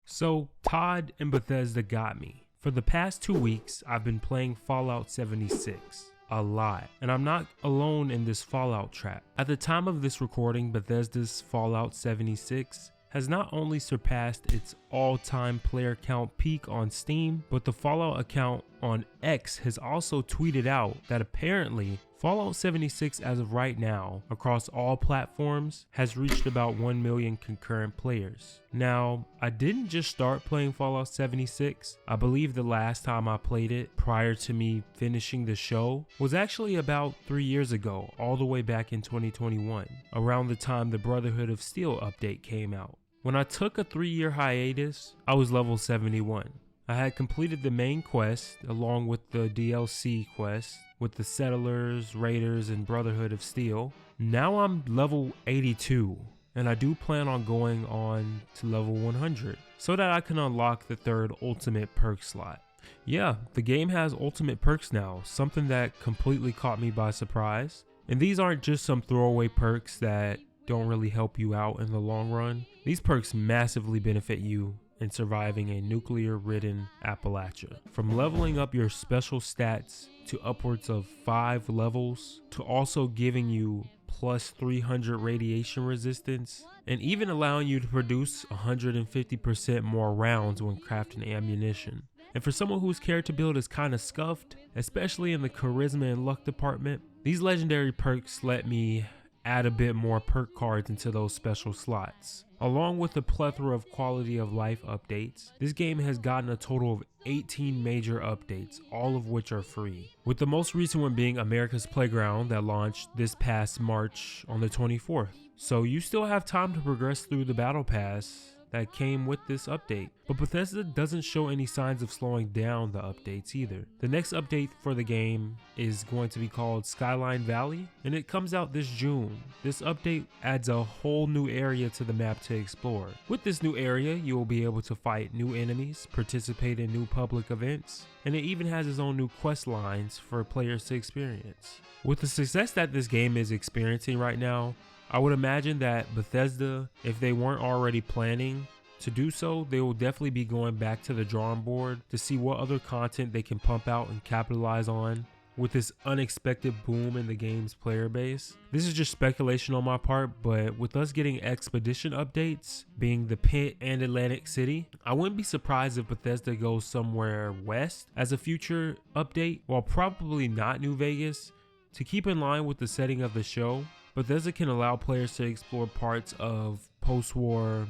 So Todd and Bethesda got me. For the past 2 weeks, I've been playing Fallout 76 a lot, and I'm not alone in this Fallout trap. At the time of this recording, Bethesda's Fallout 76 has not only surpassed its all-time player count peak on Steam, but the Fallout account on X has also tweeted out that apparently Fallout 76 as of right now across all platforms has reached about 1 million concurrent players. Now, I didn't just start playing Fallout 76. I believe the last time I played it prior to me finishing the show was actually about 3 years ago, all the way back in 2021, around the time the Brotherhood of Steel update came out. When I took a 3-year hiatus, I was level 71. I had completed the main quest along with the DLC quest with the Settlers, Raiders, and Brotherhood of Steel. Now I'm level 82, and I do plan on going on to level 100 so that I can unlock the third ultimate perk slot. Yeah, the game has ultimate perks now, something that completely caught me by surprise. And these aren't just some throwaway perks that don't really help you out in the long run. These perks massively benefit you in surviving a nuclear-ridden Appalachia. From leveling up your special stats to upwards of 5 levels, to also giving you plus 300 radiation resistance, and even allowing you to produce 150% more rounds when crafting ammunition. And for someone whose character build is kinda scuffed, especially in the charisma and luck department, these legendary perks let me add a bit more perk cards into those special slots. Along with a plethora of quality of life updates, this game has gotten a total of 18 major updates, all of which are free. With the most recent one being America's Playground that launched this past March on the 24th. So you still have time to progress through the battle pass that came with this update. But Bethesda doesn't show any signs of slowing down the updates either. The next update for the game is going to be called Skyline Valley, and it comes out this June. This update adds a whole new area to the map to explore. With this new area, you will be able to fight new enemies, participate in new public events, and it even has its own new quest lines for players to experience. With the success that this game is experiencing right now, I would imagine that Bethesda, if they weren't already planning to do so, they will definitely be going back to the drawing board to see what other content they can pump out and capitalize on with this unexpected boom in the game's player base. This is just speculation on my part, but with us getting expedition updates, being the Pit and Atlantic City, I wouldn't be surprised if Bethesda goes somewhere west as a future update, while probably not New Vegas. To keep in line with the setting of the show, Bethesda can allow players to explore parts of post-war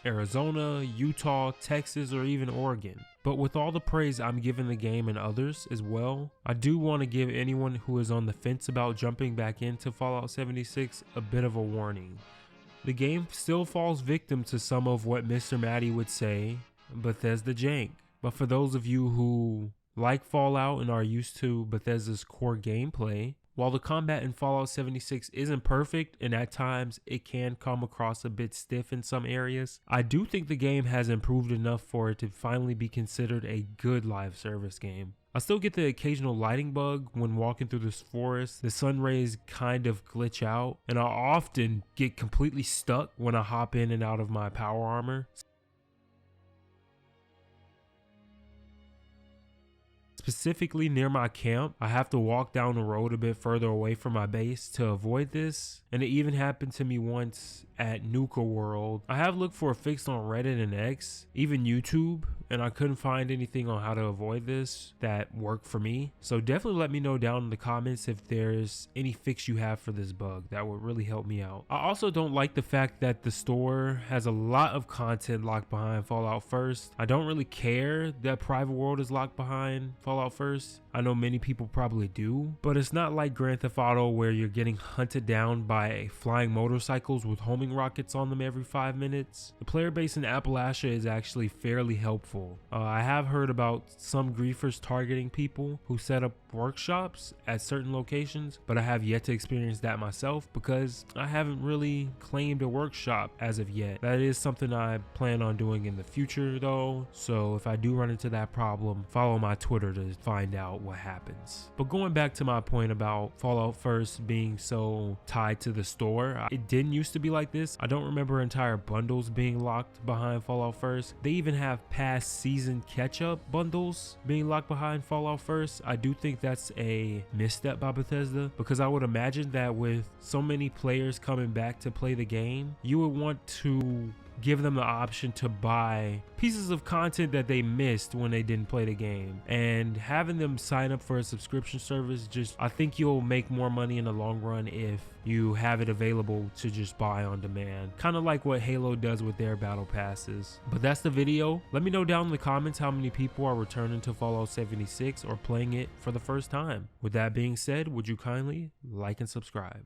Arizona, Utah, Texas, or even Oregon. But with all the praise I'm giving the game and others as well, I do want to give anyone who is on the fence about jumping back into Fallout 76 a bit of a warning. The game still falls victim to some of what Mr. Matty would say, Bethesda jank. But for those of you who like Fallout and are used to Bethesda's core gameplay, while the combat in Fallout 76 isn't perfect and at times it can come across a bit stiff in some areas, I do think the game has improved enough for it to finally be considered a good live service game. I still get the occasional lighting bug when walking through this forest. The sun rays kind of glitch out, and I often get completely stuck when I hop in and out of my power armor. Specifically near my camp, I have to walk down the road a bit further away from my base to avoid this, and it even happened to me once at Nuka World. I have looked for a fix on Reddit and X, even YouTube, and I couldn't find anything on how to avoid this that worked for me. So definitely let me know down in the comments if there's any fix you have for this bug. That would really help me out. I also don't like the fact that the store has a lot of content locked behind Fallout First. I don't really care that Private World is locked behind Fallout First. I know many people probably do, but it's not like Grand Theft Auto where you're getting hunted down by flying motorcycles with homing rockets on them every 5 minutes. The player base in Appalachia is actually fairly helpful. I have heard about some griefers targeting people who set up workshops at certain locations, but I have yet to experience that myself because I haven't really claimed a workshop as of yet. That is something I plan on doing in the future though, so if I do run into that problem, follow my Twitter to find out. out what happens. But going back to my point about Fallout First being so tied to the store, it didn't used to be like this. I don't remember entire bundles being locked behind Fallout First. They even have past season catch-up bundles being locked behind Fallout First. I do think that's a misstep by Bethesda, because I would imagine that with so many players coming back to play the game, you would want to give them the option to buy pieces of content that they missed when they didn't play the game, and having them sign up for a subscription service, just I think you'll make more money in the long run if you have it available to just buy on demand, kind of like what Halo does with their battle passes. But that's the video. Let me know down in the comments how many people are returning to Fallout 76 or playing it for the first time. With that being said, would you kindly like and subscribe?